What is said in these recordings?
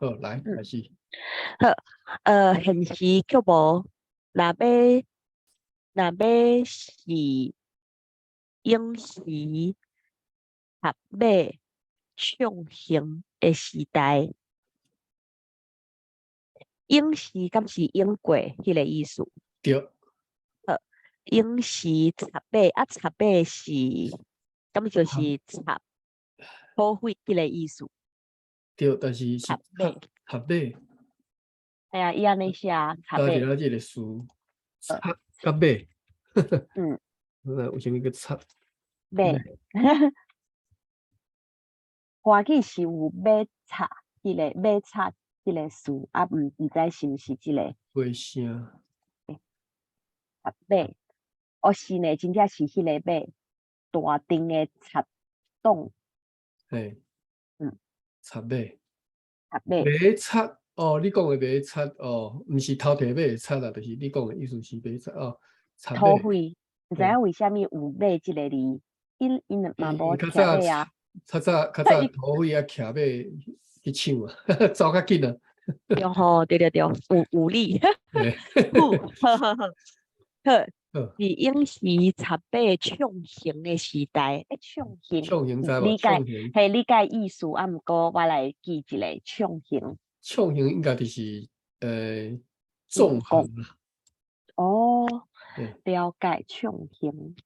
好，来嗯开始。好，现时脚步，若要是应时合马上行的时代，应时敢是应过迄个意思？对应时插马插马是，咁就是插土匪迄个意思。对，但是是插马，合马，哎呀，伊安尼写插加马，入了这个词插甲马，嗯，那为什么个插马，马？华语是有马插迄个马插迄个词，啊，毋知是毋是即个回声，插马？哦，是呢，真正是迄个马，大顶的插洞，嘿，嗯，插马，插马，马插哦，你讲的马插哦，毋是头提马的插啦，就是你讲的意思是马插哦，插马。土匪，毋知影为虾米有马即个字，因嘛无较骑马啊，早土匪啊，骑马去抢啊，走较紧啊。对吼，对，有理，嘿好，好。好是应时插马创行的时代，创行创行知无？理解创行，系理解意思，啊，毋过我来记一个创行，创行应该就是纵横讲啦。哦，对，了解创行，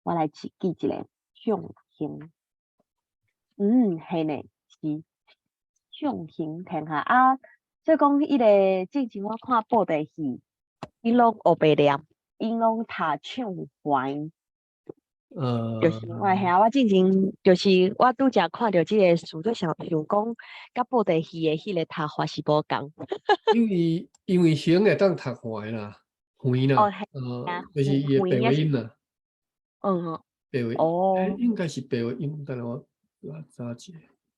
我来记一个创行，系呢，是创行听下啊，所以讲伊个之前我看布袋戏，伊拢学白念，伊拢读唱怀。就是我遐，我之前就是我拄则看到即个书，就想讲，甲布袋戏的迄个读法是无共。因为行会当读怀啦，怀哦，啦，系啊，就是伊的白话音啦，嗯，白话，哦，应该是白话音，等下我查一下，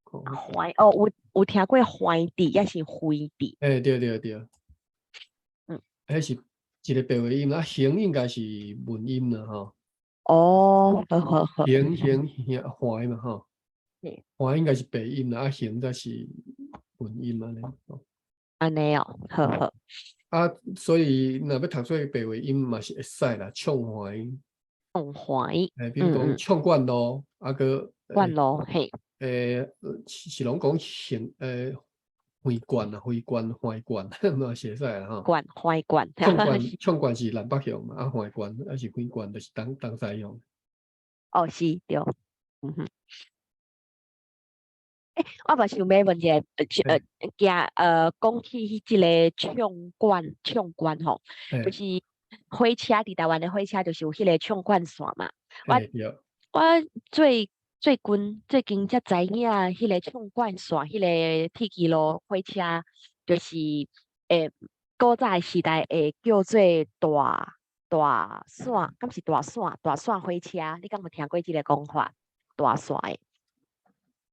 看怀哦，有听过怀字，也是灰字，对，嗯，迄是一个白话音啊，行应该是文音啦吼，哦，好，行怀嘛吼，是怀应该是白音啦，啊行才是文音安尼。安尼哦，好，啊，所以若要读做白话音嘛是会使啦，唱怀，怀，比如讲唱惯咯，啊个惯咯，嘿，是拢讲行会惯啊，会惯怀惯，嘛是会使啦吼。怀惯，唱惯是南北向嘛，啊怀惯啊是会惯，就是东西向。哦，是对，我嘛想要问一个，讲起即个唱管吼，就诶是火车伫台湾的火车，就是有迄个唱管线嘛。我对，我最近才知影，迄个唱管线，迄个铁轨路火车，就是古早的时代会叫做大线，敢是大线火车？你敢有听过即个讲法？大线的。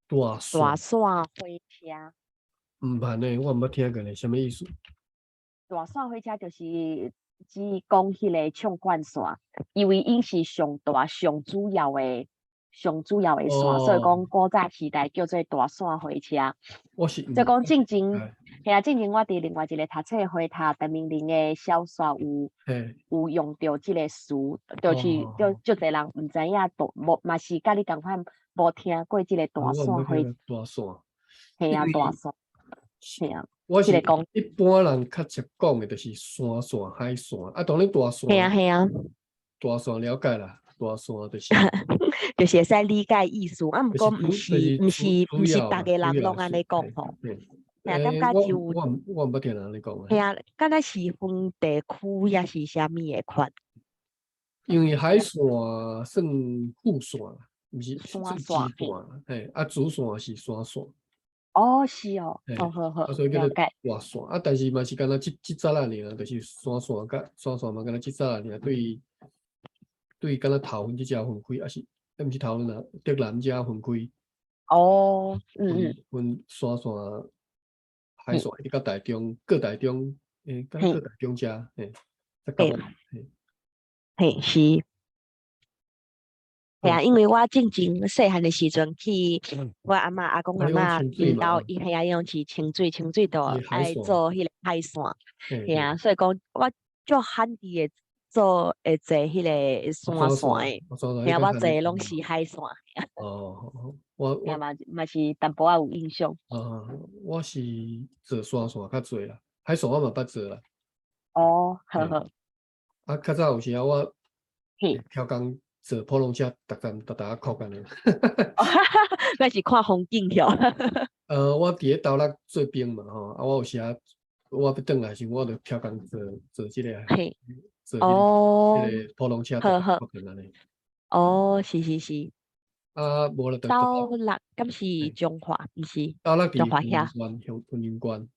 大线大线火车，毋捌呢，我毋捌听过呢，什么意思？大线火车就是只讲迄个唱管线，因为因是上大、上主要的线，所以讲古早时代叫做大线火车。我是所以讲正前，哎正前我伫另外一个读册会读陈明玲的小说有用到即个词，就是就侪人毋知影，无嘛是甲你共款无听过即个大线火车，大线，系啊，因为大线，系啊。我是即个讲，一般人较常讲的，就是山线、海线啊。当然大线，系啊，大线了解啦，大线就是就是会使理解意思，啊，毋过毋是主要逐个人拢安尼讲是吼，吓，感觉就我毋捌听人咧讲系啊，敢若是分地区也是虾米诶款，因为海线算副线啦，毋是算支线，线啦，嘿，啊主线是山线，哦，是哦，嘿，好，所以叫做了解，大线啊。但是嘛是敢若即早啊尔，就是山线嘛，敢若即早啊尔，对敢若头份即只分开，还是毋是头份啊？德南遮分开，哦，分山线、海线，一直到台中，各台中，敢各台中遮，才到嘿，是，系啊，因为我正前细汉的时阵去我阿嬷阿公阿啊，你讲嬷清水嘛，因兜伊系啊，用是清水就是海爱线，做迄个海线，嘿系啊，所以讲我足罕见的做会坐迄个山线的，我山线，系啊，我你讲海坐拢是海线，哦，我系啊我嘛是淡薄仔有印象。我是坐山线较侪啦，海线我嘛捌坐啦。哦，好嘿好，较早有时啊，我嘿，超工坐普通车，逐搭靠干的。那是看风景去。我伫咧斗六做兵嘛吼，我有时啊，我要转来时，我就超工坐即个，嘿，坐即哦，个普通车，逐好好，靠干安尼。哦，是，无就斗六敢是中华，毋是斗六中伫云林华遐。县，云林县，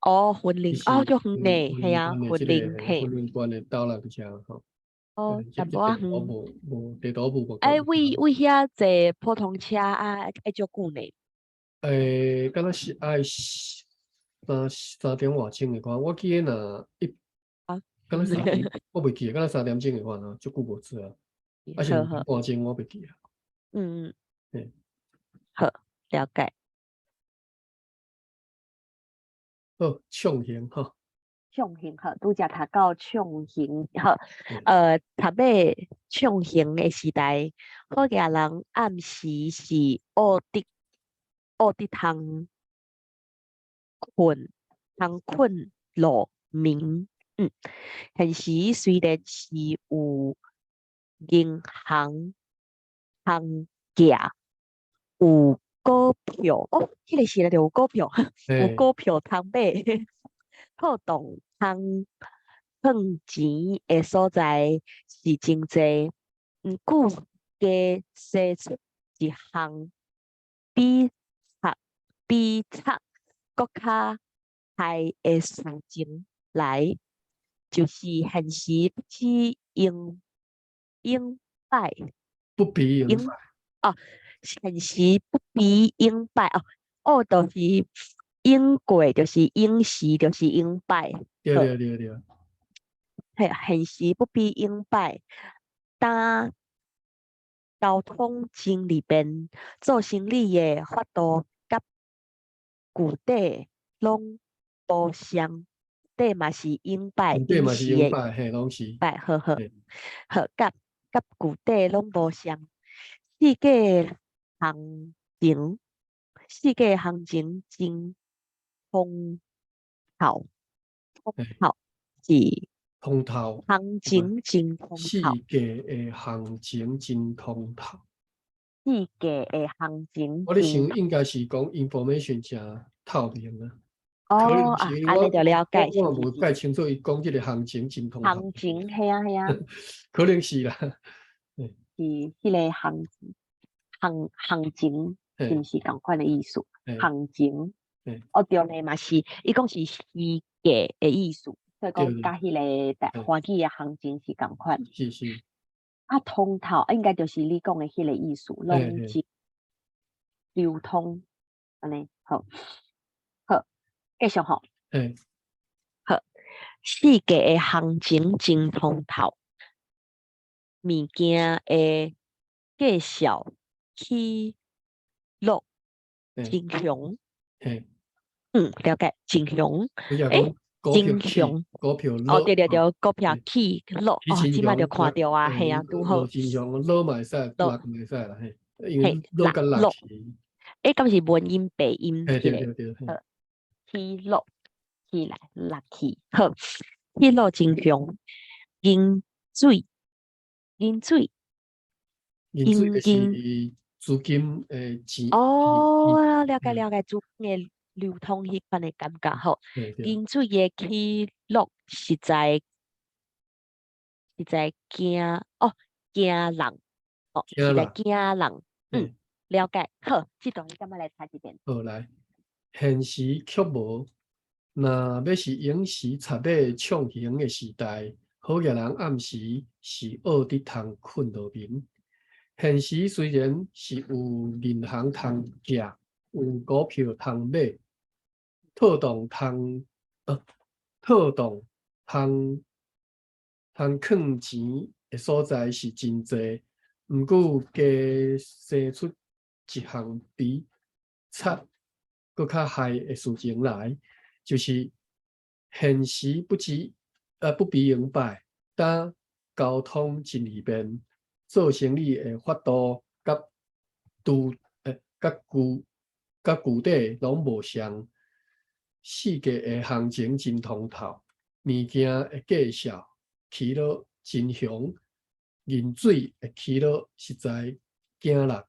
哦，云林，伊是哦，就远云呢，系啊，林县的即个云林，嘿，云林县的斗六伫遮吼。哦，淡即地薄仔远。图地图无哎，讲。为遐坐普通车啊，爱足久呢。敢若是爱3点外钟的款，我记得若啊，敢若3点，我袂记得，敢若3点钟的款啊，足久无坐啊，还是好好，2点半钟，我袂记啊。嗯，嘿，好，了解。好，创行吼，创行好，拄则读到创行好，嘿读尾创行的时代，好家人暗时是学得通困路眠，现时虽然是有银行通价，有股票哦，迄个时代就有股票，有嘿，股票通买，套动通赚钱的所在是真济，毋过加生出一项比较比较搁较害的事情来，就是现时不止败不比赢应哦，现时不比应败哦，就是应过就是应时就是应败，对好，对对对，现时不比应败，当交通经里边做生意的法度甲具体拢无相，底嘛是应败本地嘛是应时的赢败，嘿，拢是，败，好，嘿，具体拢无相。世界行情，世界行情真通透，通嘿，透是通透，行对吧？情真通世透，界的行情真通透。世界的行情我咧想真应该是讲 information 诚透明啊。可能是哦啊，安尼就了解，我无解清楚伊讲即个行情真通透，行情系啊，可能是啦。是迄个行情，是毋嘿，是共款的意思？嘿，行情，嘿，对呢嘛是，伊讲是世界的意思，所以对对，讲甲迄个台嘿，华语的行情是共款。是，通透应该就是你讲的迄个意思，嘿嘿，拢是流通，安尼好，继续吼，嘿，好，世界的行情真通透，物件的介绍起落嘿，真雄，嘿，了解真雄，你若讲诶，股票起，真雄，股票哦，落，对，股票嘿，起落，起真即摆就强，看到啊，系啊，拄好落真强，落嘛会使，落，落嘛会使啦，嘿，因为嘿，落甲落落，去，敢是文音白音嘿，迄个，对，嘿，起落。起来，lucky，好，起落真强，银水，银水，因此就银银，是资金钱，哦，了解嘿，了解，资金的流通迄款的感觉，好，对，银水的起落实在惊哦，惊人，哦，实在惊啦，惊人，嘿。了解，好，这段你干嘛来查一遍？好来，现时却无，若要是用时插尾创行的时代，好个人暗时是学得通困落眠。现时虽然是有银行通借，有股票通买，套动通套动通赚钱的所在是真多，毋过加生出一项比差搁较害的事情来，就是现时不比赢败，当交通真利便，做生意的法度甲拄甲具体拢无相，世界的行情真通透，物件的介绍起落真雄，人水会起落实在惊人。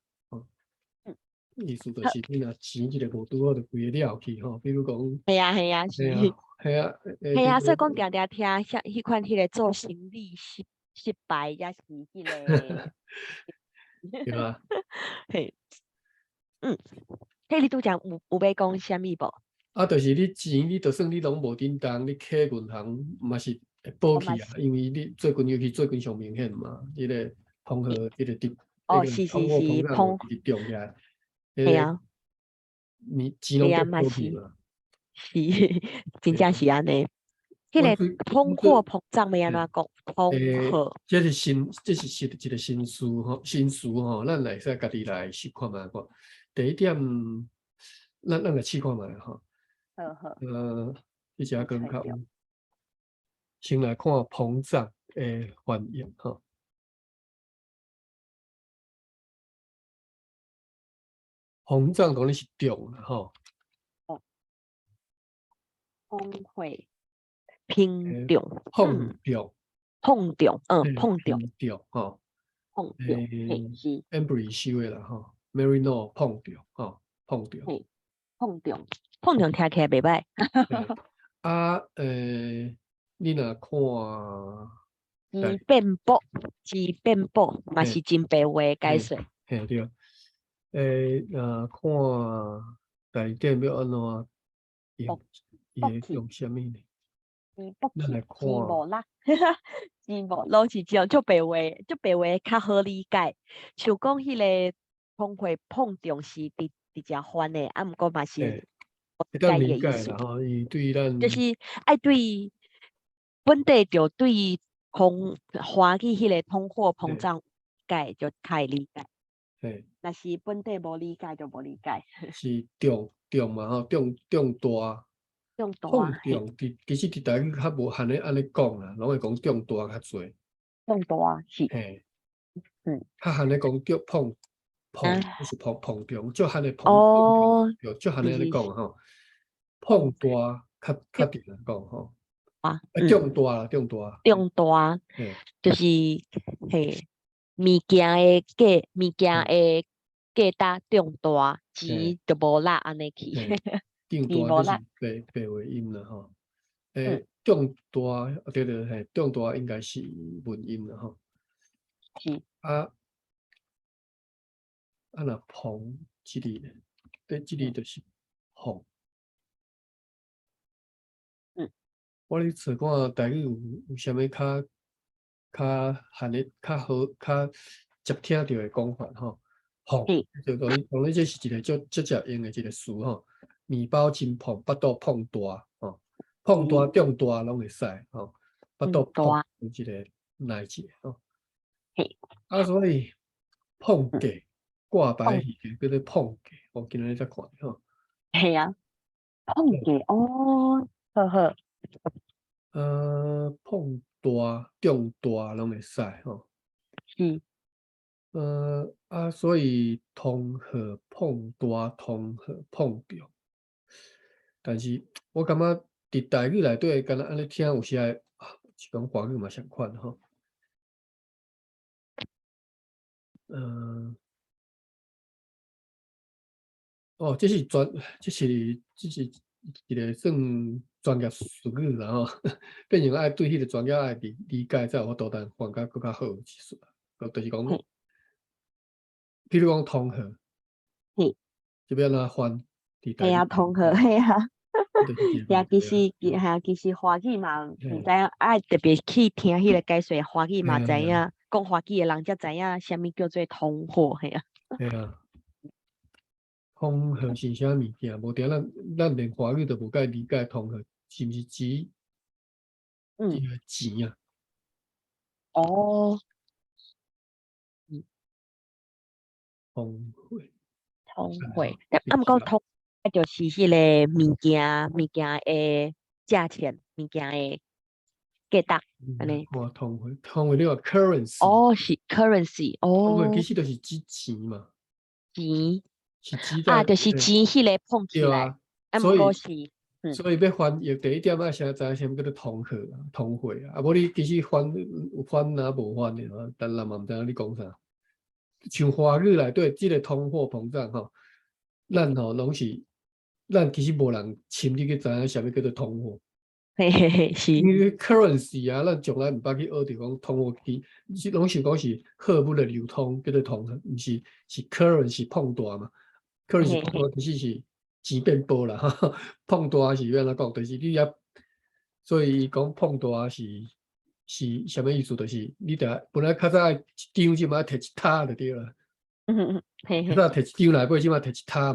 意思就是你若钱一个无拄好，就规个了去吼。比如讲，系啊系啊是，系啊，系啊，系啊，所以讲定定听迄款迄个做生意失败，也是迄个，对吧？嘿，迄你拄讲有要讲啥物无？啊，就是你钱，就算你拢无叮当，你开银行嘛是会保去啊，因为你尤其最近上明显嘛，迄个通货，迄个哦，是通是是，货膨胀碰，直涨起来，迄个系啊，你钱拢系啊，变嘛是保去嘛。是，真正是安尼。迄个我最通货膨胀要安怎讲？通诶，货这是一个新事吼，咱来使家己来试看卖看。第一点，咱来试看卖吼。呵呵，你只更较揣着，先来看膨胀的反应吼。膨胀讲你是涨啦吼，哦，通会拼诶，涨，碰涨，碰涨，碰涨，碰涨吼，碰涨，嘿诶是， ，Embry 收的啦吼，Marino 碰涨吼，碰涨。嘿碰涨，碰涨听起来袂歹，啊，你若看，基变薄，基变薄，嘛是真白话的解说。嘿对，看第二点要安怎用，伊会去，用啥物呢？钱不去，咱来看，钱无啦，钱无，拢是这样，足白话较好理解。像讲迄个通货膨胀是直接翻的，啊，毋过嘛是会当理解的意思，解啦吼，伊对咱，就是爱对本地就对华语迄个通货膨胀解就太理解，嘿，若是本地无理解就无理解，是涨嘛吼，涨大。用大碰嘿，撞，其实伫台语较无含咧安尼讲啦，拢会讲涨大较侪，用大是，嘿，嗯较含咧讲叫啊，就是碰撞，就含咧哦，有就含咧安尼是是是，讲吼，碰碰大较用定来讲吼，大，涨大，用大。嘿，就是嘿，物件嘿，的价值重大，嘿，钱就无力安尼去，嘿，涨钱无力，大这是白话音啦吼，嗯，涨大对对嘿，涨大应该是文音啦吼，是，啊若碰即个呢，即个嗯就是碰。嗯，我咧找看台语有啥物较含咧较好较接听到的讲法吼，碰嘿，就讲你这是一个足常用的一个词吼，面包真碰，巴肚碰大吼，碰大是，涨大拢会使吼，巴肚碰大，一个来一个吼，嘿，啊所以碰嗯，价挂牌碰，戏叫做碰价，我今日在看吼，嘿啊，碰嘅，哦，呵呵，碰大涨大拢会使吼。是，所以通货碰大，通货碰着，但是我感觉伫台语内底，敢若安尼听有时是讲华语嘛相款吼。嗯、这是一个算专业术语啦吼，变成爱对迄个专业爱理解，才有法度通翻甲更较好的技术。就是讲，嘿，比如讲通货，嘿，就要安怎翻伫台嘿啊，语通呵，嘿啊。这就是一个呀，问题啊。其实华语嘛，毋知嘿，影爱特别去听迄个解说华语嘛，嘿啊，嘿啊。知影讲华语的人才知影啥物叫做通货，嘿啊，嘿啊。通货是啥物件？无定咱连华语都无解理解通货是毋是指嗯，个钱啊？哦，嗯通会，通是会，吼，但是是毋过通就是迄个物件的价钱，物件的价值，安尼。看通会你话 currency，哦，是 currency，通会其哦，实就是指钱嘛，钱是指啊，在就是钱迄个碰起来，对啊，啊，毋所以过是，嗯，所以要翻译第一点要先知什么叫做通货啊，通会啊，啊无你其实翻有翻啊无翻的啊，但人嘛毋知影你讲啥。像华语内底即个通货膨胀吼，咱吼拢是咱其实无人深入去知影啥物叫做通货。嘿嘿嘿，是，因为 currency 啊，咱从来毋捌去学着讲通货去，拢是讲是货物的流通叫做通货，毋是是 currency 碰大嘛？currency 碰嘿嘿，大其实是钱变薄啦，哈，碰大是要安怎讲？就是你也，所以讲碰大是啥物意思？就是你得本来较早一张即马摕一塔就对啦，嘿嘿，较早摕一张内尾即马摕一塔，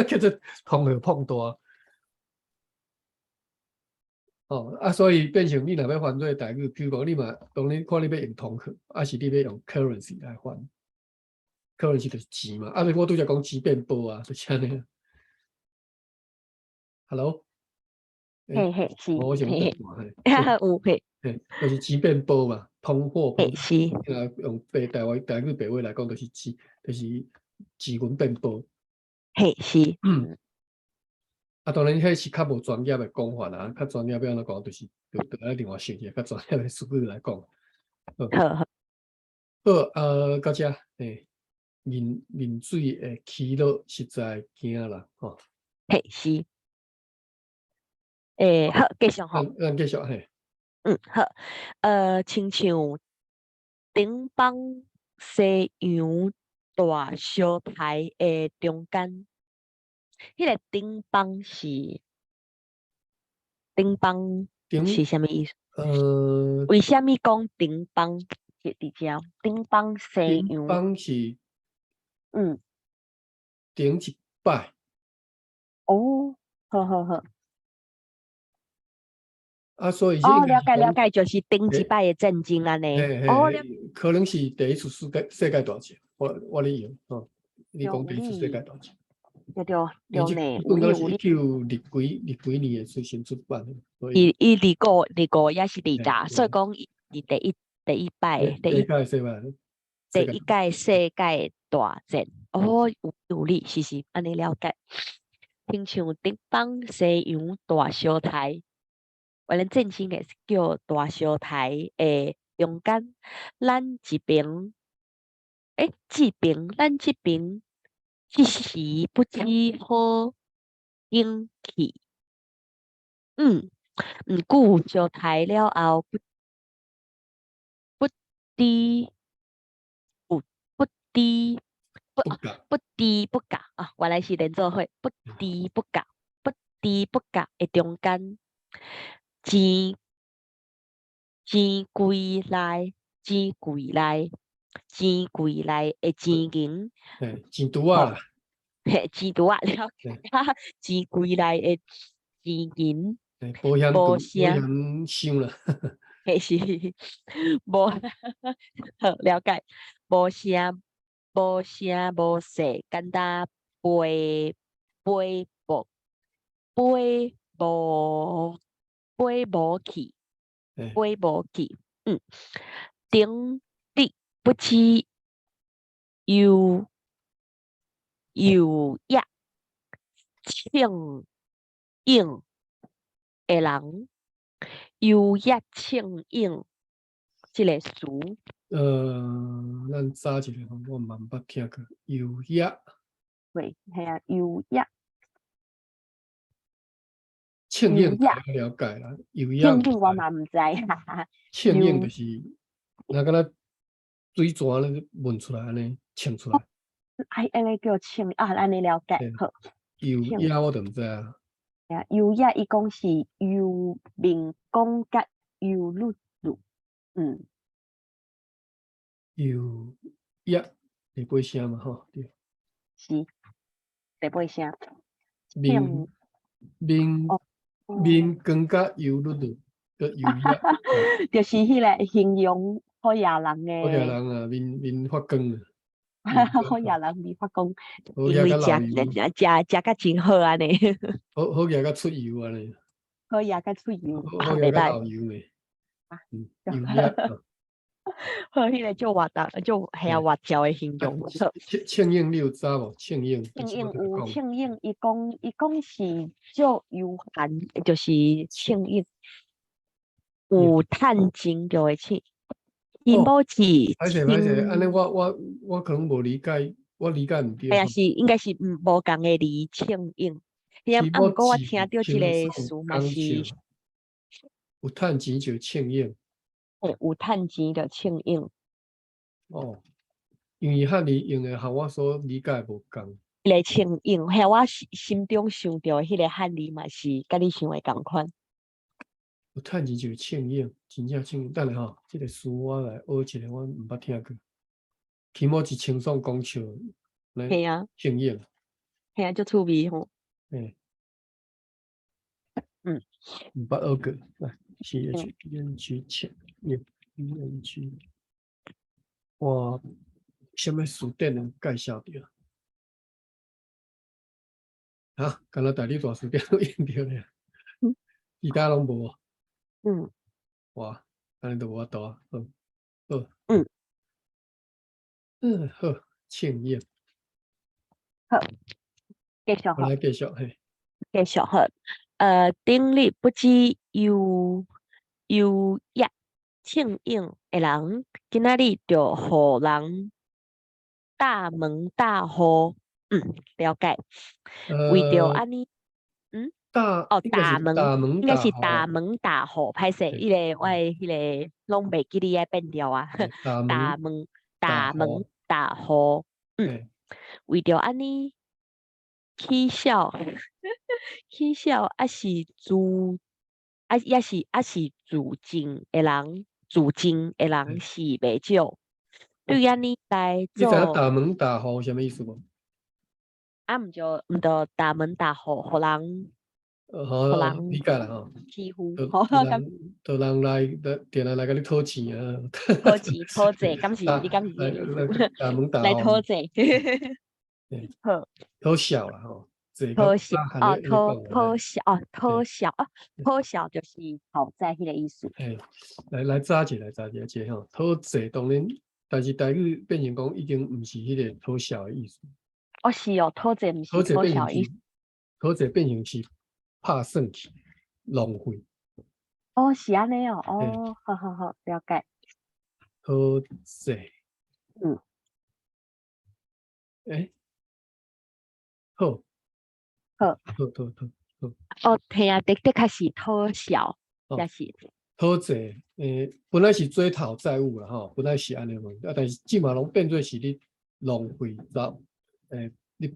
叫做通货碰大。哦啊，所以变成你若要翻做台语，譬如讲你嘛，当然看你要用通货，还是你要用 currency 来换，currency 就是钱嘛。啊，我拄则讲钱变薄啊，就是安尼。Hello，诶、嘿嘿，是，我想嘿嘿，等下，嘿，有嘿，就是钱变薄嘛，通货膨嘿胀。是，用台语白话来讲，就是钱，就是钱文变薄。嘿是，啊，当然迄是较无专业的讲法啦，较专业要安怎讲，就是就爱另外想一个较专业的术语来讲。好好，好，到遮，面水的起落实在惊啦，吼、嘿是，好，继续吼，咱继续嘿，好，亲像顶帮西洋大小台的中间，迄个顶帮是顶啥物意思？呃为什么讲顶帮是伫遮？顶帮西顶洋，帮是嗯，顶一摆，哦，好好好。啊，所以这应哦，该是讲，了解，就是顶一嘿，摆的战争安尼。哦，了可能是第一次世界大战，我咧用，哦，你讲有第一次世界理，大战，对呢，这本都是有理。19历几年的时先出版的，所以伊二五也是二十，所以嘿讲伊第一届世界第一届世界大战。哦，有理，是安尼了解。亲像顶帮西洋大小台，原来正经的是叫大小台诶中间，咱这边。咱这边一时不知好景气，毋久就台了后不知不不知不敢，不知不觉啊，原来是连做伙不知不觉不知不觉的中间，钱钱柜内钱柜内的钱银。钱拄啊啦，钱拄啊了嘿，解，钱柜内的钱银保险无保险声，箱啦，迄是无好了解，无声无势，简单飞飞无飞无飞无去，嘿，飞无去，顶滴不知有也庆应的人。优雅庆应即个词，咱早一个我蛮捌听过，优雅对，系啊，优雅庆应大优雅概了解啦，优雅庆毋知，应我嘛毋知，哈哈，优庆应就是那敢若水泉咧问出来安尼唱出来，安尼叫庆啊，安尼了解嘿，好，庆优雅我就毋知啊，呀，优雅伊讲是优面讲甲优律律，嗯，优雅你不会声嘛吼，对，是第八声，面庆面哦面哦，光甲油绿绿，个优雅，就是迄个形容好野人好遐诶，人啊，面发光啊，好野人你发讲，好因为食野甲老油，食甲真好安尼，好野甲出油安尼，好野甲喙油，好野甲老油呢，啊，油野，好，迄个就活的，就系啊活椒的形容。庆应你有知无？庆应，庆应有庆应，伊讲是足有限，就是庆应有趁钱就会请，伊无是歹势，安尼我可能无理解，我理解毋对。哎呀，是应该是无共的字庆应。啊，毋过我听到即个词嘛是，有趁钱就庆应。有趁钱就庆应。哦，因为汉字用的和我所理解无共。迄个庆应，遐我心中想到迄个汉字嘛是，甲你想的共款。有趁钱就庆应，真正庆应。等下吼，这个词我来学一下，我毋捌听过。起码是轻松讲笑，系啊，庆应。系啊，足趣味吼。毋捌学过。来，CHENG 庆应，ENG。哇，什么书店能介绍着？啊，敢若大理大书店都用着咧，其他拢无。哇，安尼都无法度啊。好，庆应。好，继续我来继续嘿。继续好。顶日不知有业庆应的人，今仔日就互人大门大户。了解。为着安尼，大门应该是大门大户，歹势，迄个我迄个拢袂记哩爱变调啊。大门大户，为着安尼起笑也是自尽的人是袂少。对安尼来做，你知影大门大户什么意思无？毋就大门大户，互人理解啦吼。欺负，就人来定来甲你讨钱啊。讨钱讨债，敢是你敢是这意思？大门大户来讨债，好，讨小啦吼。讨小就是讨债迄个意思。来查一下这吼，讨债当然，但是台语变成讲已经毋是迄个讨小的意思。是哦，讨债毋是讨小的意思。讨债变成是拍算去，浪费。是安尼哦。好，了解。讨债。好。嘿啊，的确是讨小，也是讨债。本来是追讨债务啦吼，本来是安尼嘛，但是即嘛拢变做是你浪费你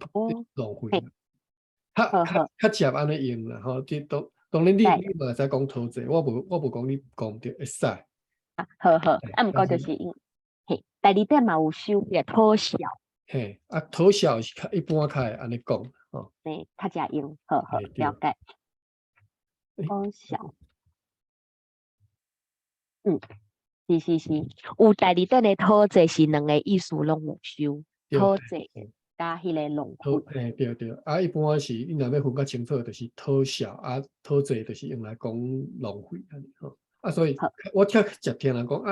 浪费。较接安尼用啦吼，当然你嘛会使讲讨债，我无讲你讲毋对，会使。好，毋过就是第二点嘛有收个讨小。讨小是一般较会安尼讲吼。较常用，好，了解。讨小，是，有第二点的讨债是两个意思拢有收，讨债加迄个浪费。对。一般是你若要分较清楚，就是讨小讨债就是用来讲浪费安尼吼。所以我常听人讲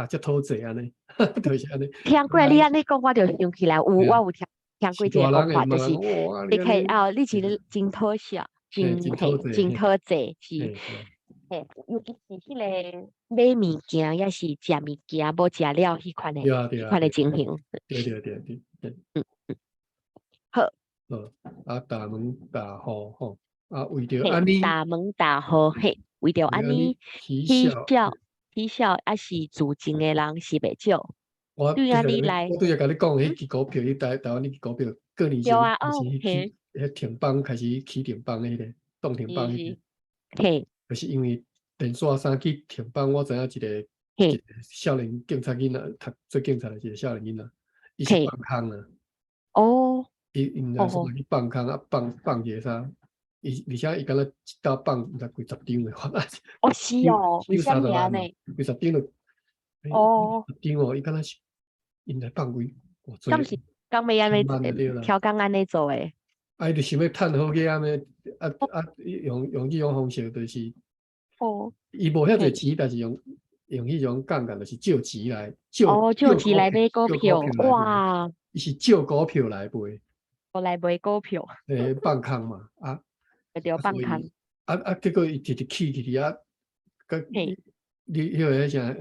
这讨债安尼，就是安尼。听过你安尼讲，我就想起来，我有听过一个讲法，就是你是真讨小，真讨债是。尤其是迄个买物件，也是食物件，无食了迄款的情形。对。好。大门大户吼，为着安尼。大门大户为着安尼起笑，也是自尽的人是袂少。对安尼来，我拄则甲你讲迄支股票，台湾迄支股票，过年前迄停板开始起停板迄个动停板迄个。就是因为电线衫去停板，我知影一个少年警察囡仔，读做警察的一个少年囡仔，伊是放空啊。因来说去放空放一个啥？而且伊敢若一道放毋知几十张的话。是哦，为啥物安尼？几十张就。10张伊敢若是因来放几做敢是敢要安尼慢就对啦。超工安尼做诶？伊就想要趁好个安尼，用这种方式，就是哦，伊无遐侪嘿，钱，但是用迄种杠杆，就是借钱来借哦，借钱来买股借股票，票来买，哇，伊是借股票来买，我来买股票，放空嘛，就放空，所以结果伊直直起啊，甲嘿，你迄个啥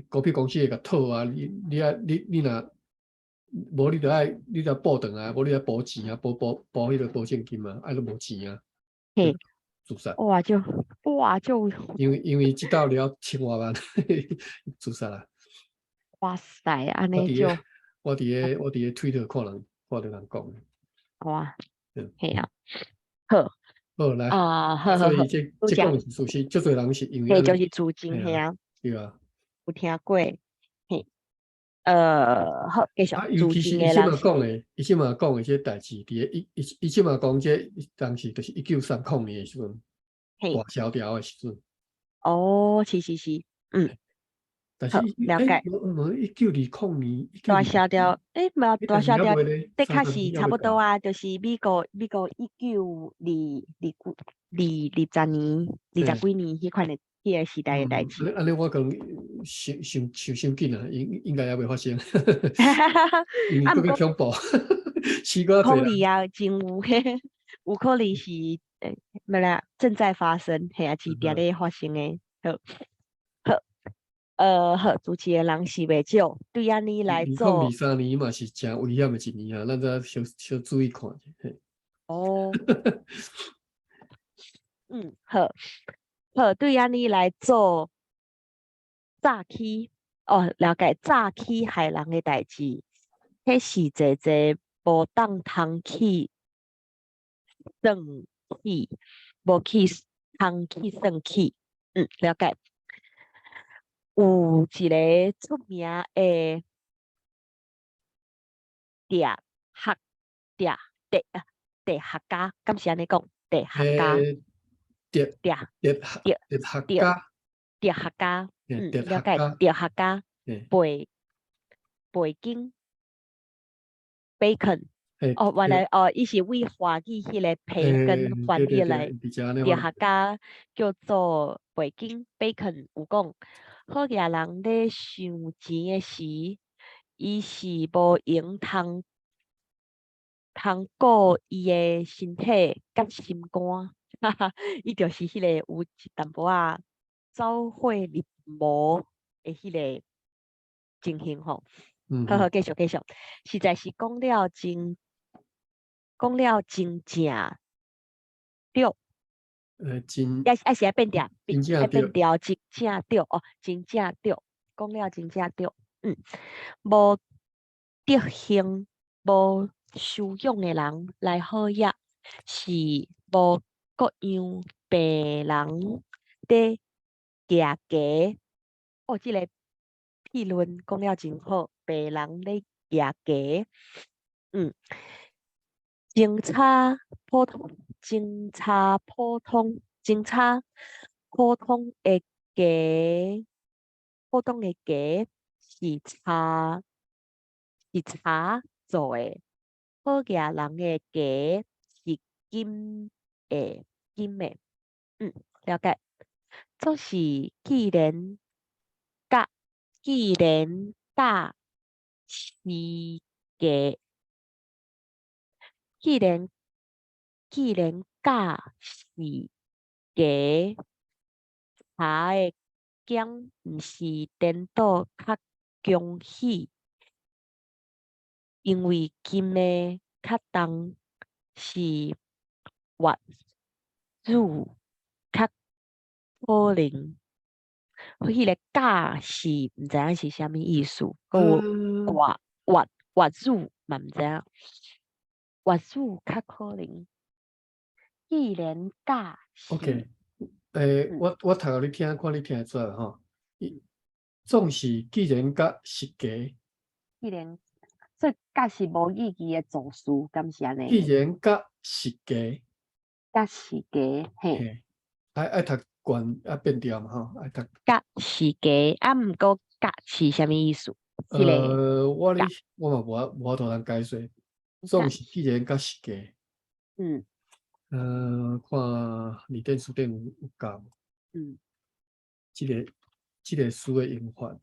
股票公司会甲套啊，你若无你着报转啊，无你着补钱啊，补迄个保证金嘛，都无钱啊，就嘿，自杀。哇就哇就因为这道了千外万，自杀啦。哇塞，安我伫个尼就我伫个推特看到人讲的，哇，嗯，嘿啊，好好来，好，所以这讲都讲，的是事实，足多人是因为嘿，安尼，就是资金，嘿嘿啊，啊，对啊，有听过，嘿，好，继续，尤资其是伊即金的人是，马讲的，伊即马讲的这代志，伫个伊即马讲这当时就是1930年的时阵，嘿，大萧条的时阵。哦，是，好，但是了解。无1920年，大萧条，没有大但是萧条，还未咧，的确30年是差还未到。不多啊，就是美国1920几年迄款的迄个时代的代志。安尼我讲想伤紧啊，应该还未发生，因为啊，佫毋过较恐怖，死过侪人。可能啊，真有迄有可能是没啦，正在发生，系啊，是伫咧发生的。好，好，好，主持的人是袂少，对安尼来做2023年嘛是真危险的一年啊，咱再小注意看者。哦，好。好，对安尼来做早起哦，了解早起害人的代志，迄是一无当通去算起，无去通去算起，了解。有一个出名的茶学茶茶学家，敢是安尼讲？茶学家，诶，哲茶哲学茶家，茶学家，哲了解。学家，茶学家诶背景。bacon 诶哦，原来哦，伊是为华语迄个培根翻译来，对，比较安尼茶翻。客家叫做培根 bacon 有讲，好野人咧想钱的时，伊是无用通顾伊的身体甲心肝，哈哈，伊就是迄个有一淡薄仔走火入魔的迄个情形吼。好好，继续，实在是讲了真正对，真还是要变调，真正对，要变调，真正对哦，真正对，讲了真正对，无德行、无修养的人来好业，是无各样白人的价格。哦，这个议论讲了真好，白人的价格，嗯。警察普通，警察普通，警察普通的价，普通的价是茶做的，好野人的价是金的，了解。就是甲既然甲是价。既然价是价，茶的奖毋是颠倒较恭喜，因为金的较重是月子较可能。迄个价是毋知影是啥物意思，佮有月子嘛毋知影，月子较可能。既然价是， OK，嗯，我读互你听，看你听会出来吼。总是既然甲实价，既然所以价是无意义的助词，敢是安既尼？然甲实价，价是价，嘿，嘿，爱读悬变调嘛吼，爱读价是价，啊，毋过价是啥物意思？是嘞，我甲，嘛无法度通解说，你看，总是既然甲实价，嗯看你电视顶有讲，嗯，即、个诗的用法，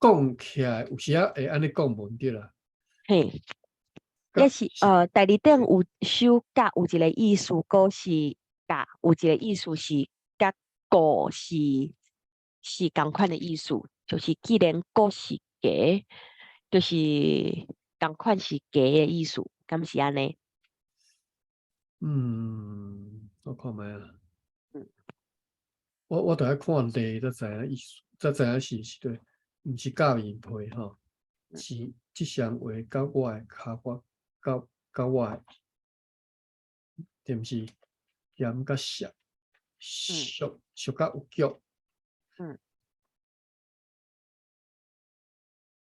讲起来有时会安尼讲无对啦，嘿，也甲是第二点有首甲有一个意思，歌是甲有一个意思是甲果是同款的意思，就是既然果是假，就是同款是假的意思，敢是安尼？我看觅啊，嗯我著爱看例才知影意思，才知影是对，毋是教言配吼，嗯是即项话甲我的骹骨，甲我的是毋是咸甲涩，嗯俗甲有脚，嗯，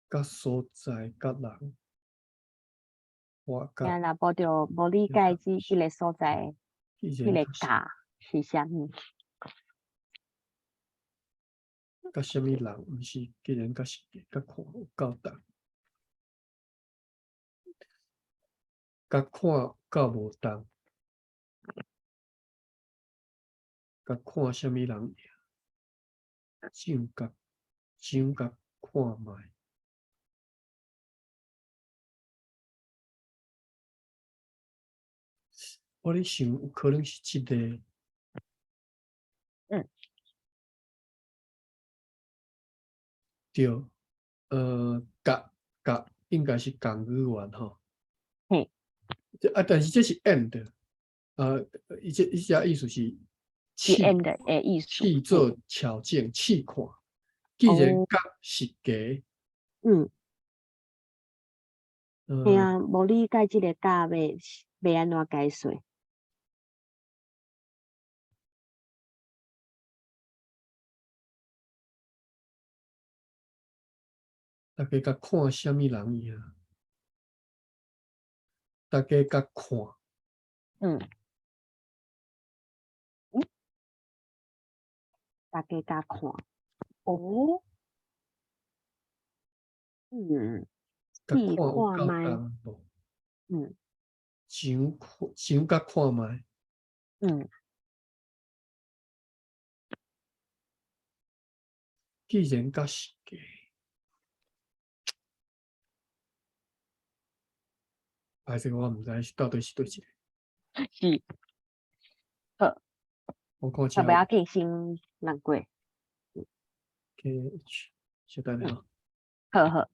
甲所在甲人，我甲听若无理解即个所在，迄既然个甲是啥物？甲什物人，毋是既然甲是甲看有够重，甲看有够无重，甲看什物人，上甲看觅。我咧想，有可能是即、个，嗯，对，甲应该是共语言吼，嘿，但是这是 and，伊只意思是是 试 end 的意思，嘿，做巧见试看，既然哦，甲是假，嗯。嘿呃，啊，无理解即个甲要安怎解说？大家甲看什物人伊啊？大家甲看，嗯，嗯，大家甲看。哦，嗯，甲看试有够看觅，重无？嗯上甲看觅，嗯，既然甲是假，还是我毋知是到底是对一个。是，好，我看好，遮有 不要紧，先难过，KH，小等下嗯，吼，好好，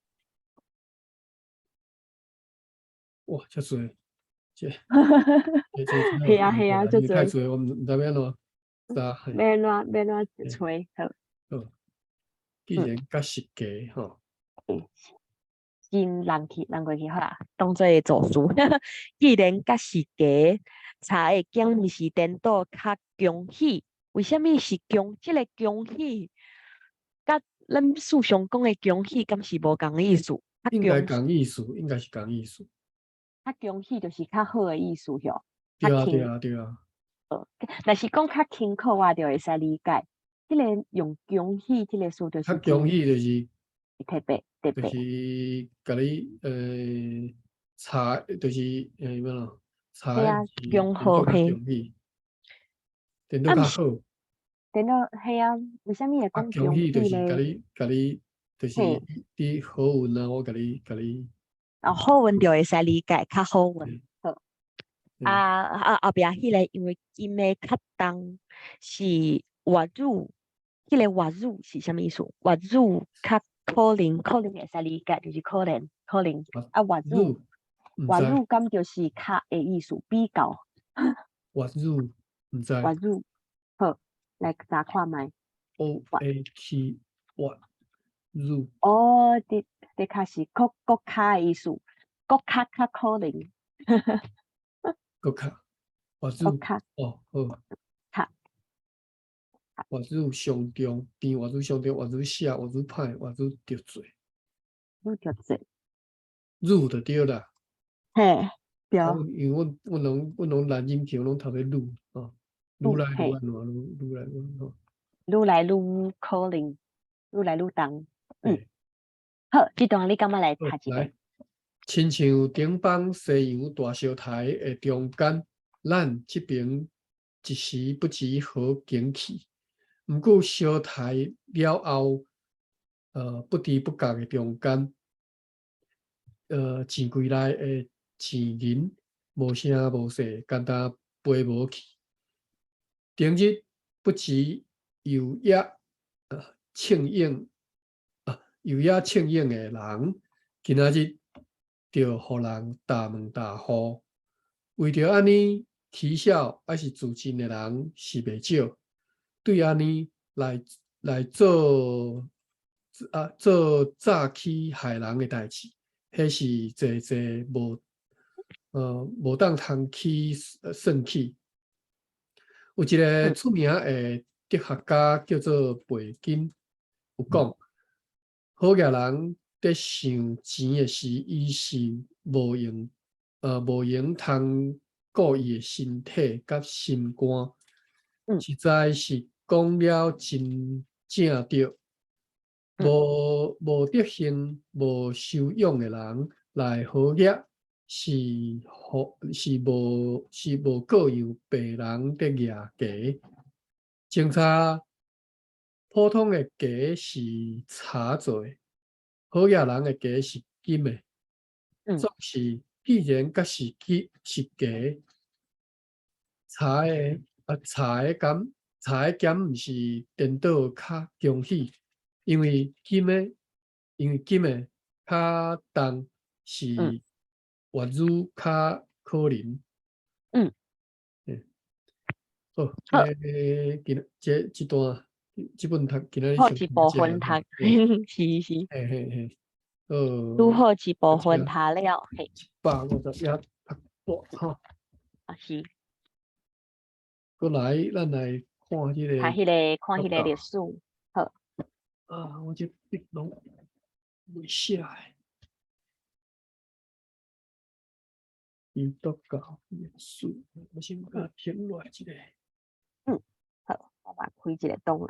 哇，遮济，这这系啊系啊，用过来，就做，因为太济，我毋知要安怎查嘿。要安怎吹？好，好，既嗯，然甲是假吼，先人过去好啦，当做做事。既然甲是假，查的囝毋是颠倒较恭喜，为什么是即个恭喜？甲咱书上讲的恭喜，敢是无共意思？应该共意思，应该是共意思。较恭喜就是较好的意思哟，较对啊，对轻。啊，对啊，若是讲较轻口，我就会使理解。即个用恭喜即个词，就较是恭喜就是特别，甲你查，就是咩咯，查的系啊，是恭变做较贺嘿。恭喜，变做啊，毋是，较好。等到系啊，为虾米会啊，讲恭恭喜就是甲喜咧？你，就是嘿，你好运啊，我甲你，啊，好运就会使理解，较好运。嗯好，嗯，后壁迄个，因为金的较重是外语，迄个外语是啥物意思？外语较可能会使理解，就是可能啊，外语入毋知，感就是较的意思，比较入毋知外语。好，来查看觅。外，OAT 入哦，的确是国较的意思，国较可能，国较国入较哦好。较活入上中，甜活入上中，活入涩，活入歹，活入着罪，愈着济。入就对啦。嘿，对，啊，因为阮拢南音桥拢读咧入哦，愈来愈嘿，安怎，愈来愈安怎，愈来愈可能，愈来愈重。嗯，嘿，好，这段你感觉来好读一来，遍？亲像顶帮西洋大烧台的中间，咱这边一时不知好景气。毋过烧台了后，不知不觉的中间，钱柜内的钱银无声无息，简单飞无去。顶日不知有也庆应有也庆应的人，今仔日就互人大问大呼。为着安尼起笑，还是自尽的人是袂少。对安尼来做早起害人的代志，迄是侪无当通去算起。有一个嗯出名的哲学家叫做贝金，有讲，好野人在想钱的时，伊是无用通顾伊的身体甲心肝，嗯实在是讲了真正着。嗯无德行、无修养的人来好业，是无各样别人的业家。警察普通的家是茶做的，好业人的家是金的。嗯总是既然甲是家，茶的减毋是颠倒较恭喜，因为金的较重是嗯月入较可能。嗯，嗯，好，好，这段今仔日好上听一部分读，这个吼，嘿，是是，嘿嘿嘿，拄好一部这分读了，嘿， 151读半吼，啊是，过来咱来看这个看迄个历报告史，好，我这笔拢未写诶，伊读到历史，我先把它停落来一下。嗯，好，我把开一个档案。